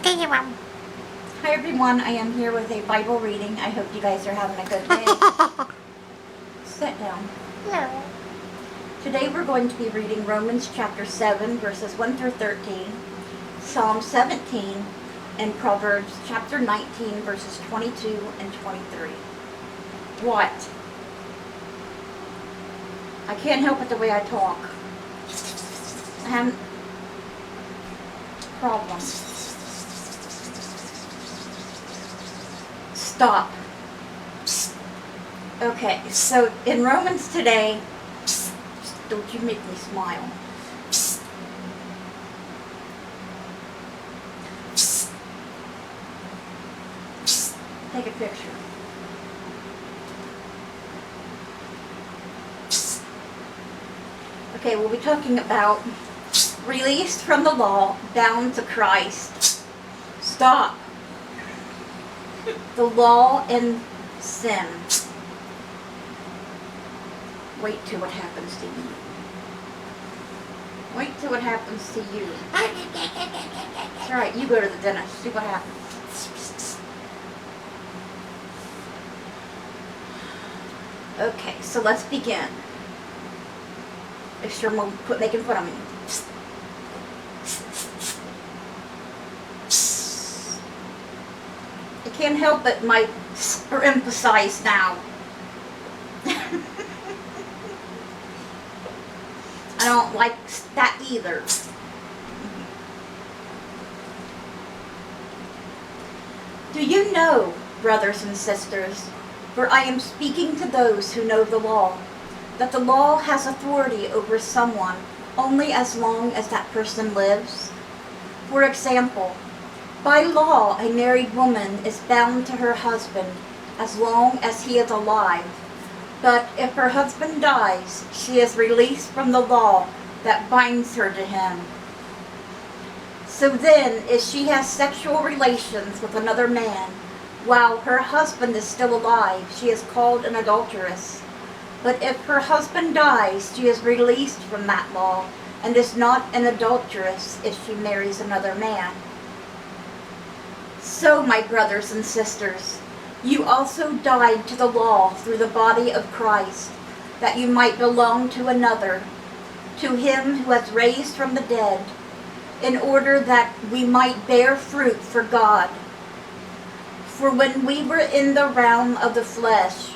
Okay, Mom. Hi everyone, I am here with a Bible reading. I hope you guys are having a good day. Sit down. No. Today we're going to be reading Romans chapter 7 verses 1 through 13, Psalm 17, and Proverbs chapter 19 verses 22 and 23. What? I can't help it the way I talk. I have problems. Stop. Okay, so in Romans today, don't you make me smile. Take a picture. Okay, we'll be talking about released from the law, bound to Christ. Stop. The law and sin. Wait till what happens to you. Wait till what happens to you. It's alright, you go to the dentist, see what happens. Okay, so let's begin. Make sure I'm quit making fun of me. I can't help but my are emphasized now. I don't like that either. Do you know, brothers and sisters, for I am speaking to those who know the law, that the law has authority over someone only as long as that person lives? For example, by law, a married woman is bound to her husband as long as he is alive. But if her husband dies, she is released from the law that binds her to him. So then, if she has sexual relations with another man, while her husband is still alive, she is called an adulteress. But if her husband dies, she is released from that law, and is not an adulteress if she marries another man. So, my brothers and sisters, you also died to the law through the body of Christ, that you might belong to another, to him who has raised from the dead, in order that we might bear fruit for God. For when we were in the realm of the flesh,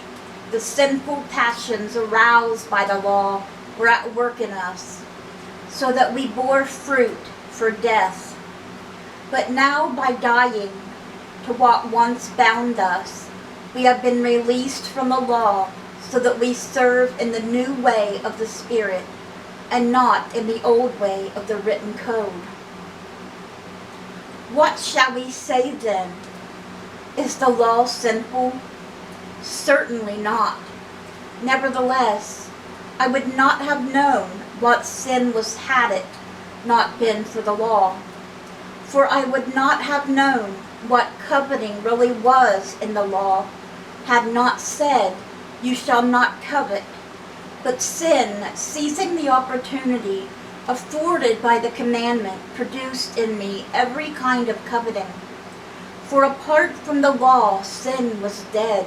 the sinful passions aroused by the law were at work in us, so that we bore fruit for death. But now by dying to what once bound us, we have been released from the law, so that we serve in the new way of the Spirit, and not in the old way of the written code. What shall we say then? Is the law sinful? Certainly not. Nevertheless, I would not have known what sin was had it not been for the law. For I would not have known what coveting really was in the law, had not said, you shall not covet. But sin, seizing the opportunity afforded by the commandment, produced in me every kind of coveting. For apart from the law, sin was dead.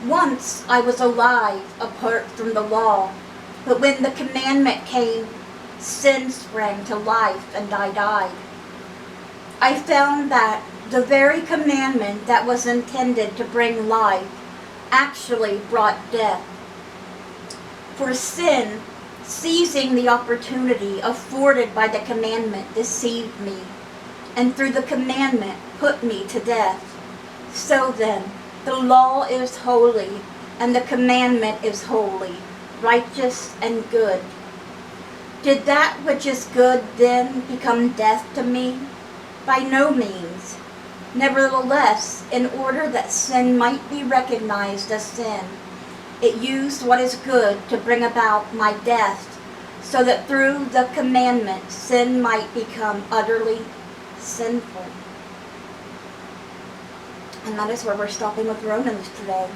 Once I was alive apart from the law, but when the commandment came, sin sprang to life and I died. I found that the very commandment that was intended to bring life actually brought death. For sin, seizing the opportunity afforded by the commandment, deceived me, and through the commandment put me to death. So then, the law is holy, and the commandment is holy, righteous and good. Did that which is good then become death to me? By no means. Nevertheless, in order that sin might be recognized as sin, it used what is good to bring about my death, so that through the commandment sin might become utterly sinful. And that is where we're stopping with Romans today.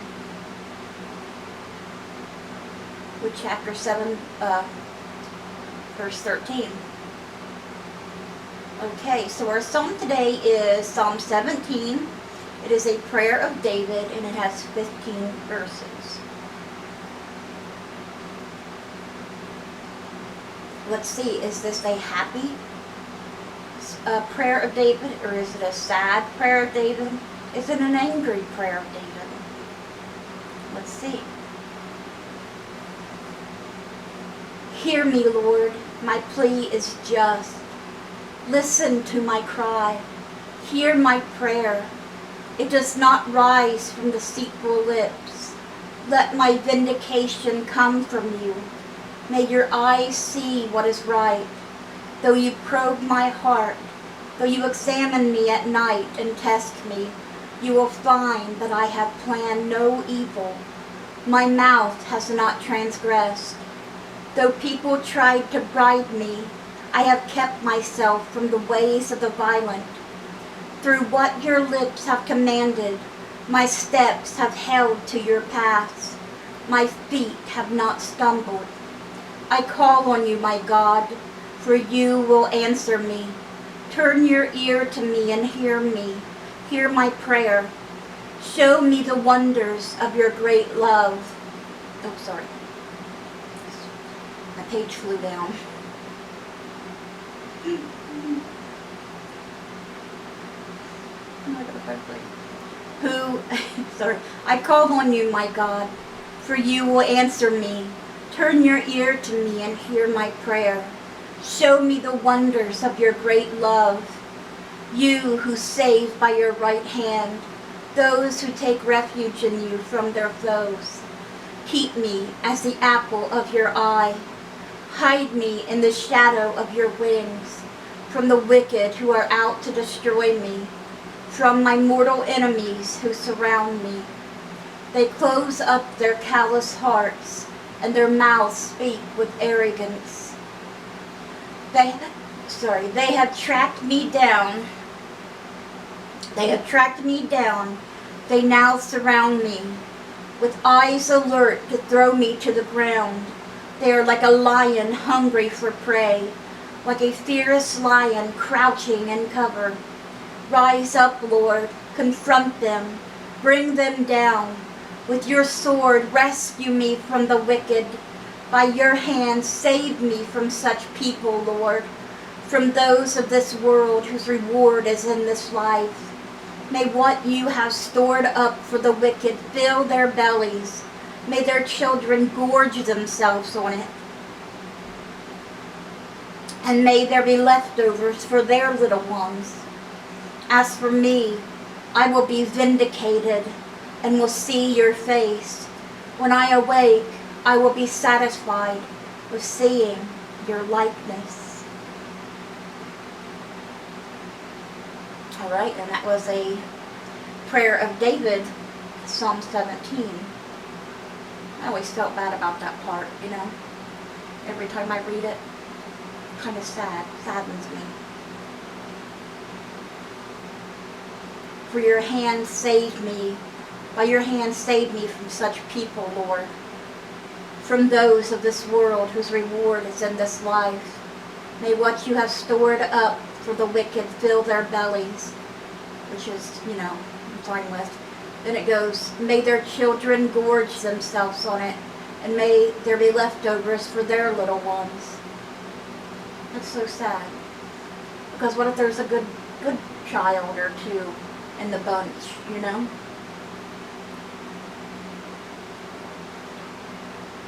With chapter 7, verse 13. Okay, so our psalm today is Psalm 17. It is a prayer of David, and it has 15 verses. Let's see, is this a happy prayer of David, or is it a sad prayer of David? Is it an angry prayer of David? Let's see. Hear me, Lord, my plea is just. Listen to my cry. Hear my prayer. It does not rise from deceitful lips. Let my vindication come from you. May your eyes see what is right. Though you probe my heart, though you examine me at night and test me, you will find that I have planned no evil. My mouth has not transgressed. Though people tried to bribe me, I have kept myself from the ways of the violent. Through what your lips have commanded, my steps have held to your paths. My feet have not stumbled. I call on you, my God, for you will answer me. Turn your ear to me and hear me. Hear my prayer. Show me the wonders of your great love. Oh, sorry. My page flew down. I call on you, my God, for you will answer me. Turn your ear to me and hear my prayer. Show me the wonders of your great love. You who save by your right hand, those who take refuge in you from their foes. Keep me as the apple of your eye. Hide me in the shadow of your wings, from the wicked who are out to destroy me, from my mortal enemies who surround me. They close up their callous hearts, and their mouths speak with arrogance. They have tracked me down. They now surround me, with eyes alert to throw me to the ground. They are like a lion hungry for prey, like a fierce lion crouching in cover. Rise up, Lord, confront them, bring them down. With your sword, rescue me from the wicked. By your hand, save me from such people, Lord, from those of this world whose reward is in this life. May what you have stored up for the wicked fill their bellies. May their children gorge themselves on it. And may there be leftovers for their little ones. As for me, I will be vindicated and will see your face. When I awake, I will be satisfied with seeing your likeness. All right, and that was a prayer of David, Psalm 17. I always felt bad about that part, you know. Every time I read it, kind of saddens me. For your hand saved me. By your hand save me from such people, Lord. From those of this world whose reward is in this life. May what you have stored up for the wicked fill their bellies. Which is, you know, I'm fine with. Then it goes, may their children gorge themselves on it, and may there be leftovers for their little ones. That's so sad. Because what if there's a good child or two in the bunch, you know?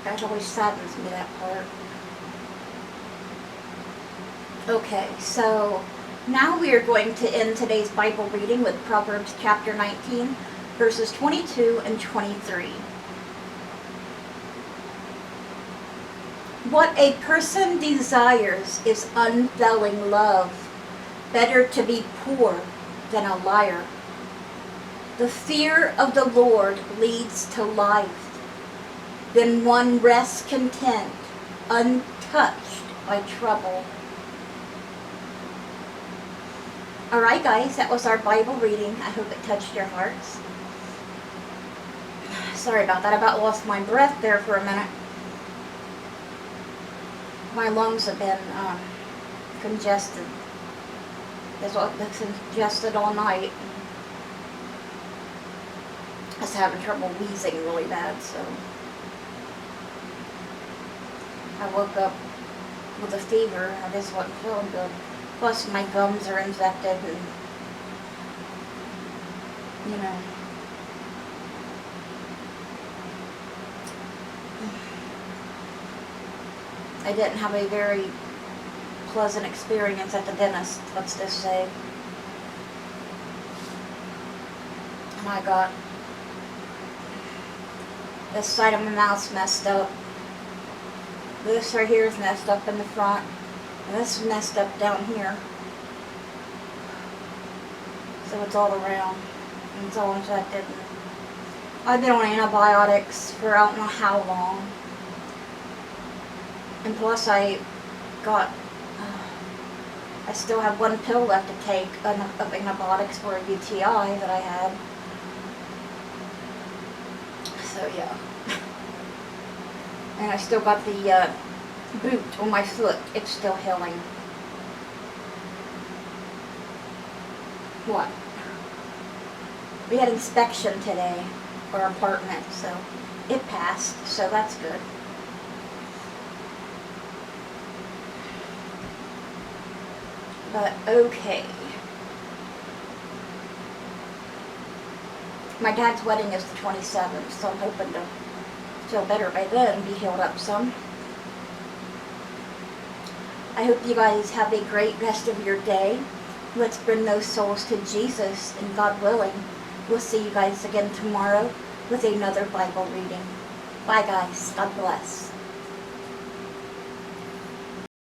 That always saddens me, that part. Okay, so now we are going to end today's Bible reading with Proverbs chapter 19, verses 22 and 23. What a person desires is unfailing love. Better to be poor than a liar. The fear of the Lord leads to life. Then one rests content, untouched by trouble. Alright guys, that was our Bible reading. I hope it touched your hearts. Sorry about that. I about lost my breath there for a minute. My lungs have been congested. That's what they suggested all night. I was having trouble wheezing really bad, so I woke up with a fever. I just wasn't feeling good. Plus my gums are infected and, you know. I didn't have a very pleasant experience at the dentist, let's just say. And I got this side of my mouth messed up. This right here is messed up in the front. And this is messed up down here. So it's all around. And it's all infected. I've been on antibiotics for I don't know how long. And plus I still have one pill left to take of antibiotics for a UTI that I had. So yeah. And I still got the boot on my foot. It's still healing. What? We had inspection today for our apartment, so it passed, so that's good. But okay. My dad's wedding is the 27th, so I'm hoping to feel better by then and be healed up some. I hope you guys have a great rest of your day. Let's bring those souls to Jesus, and God willing, we'll see you guys again tomorrow with another Bible reading. Bye guys. God bless.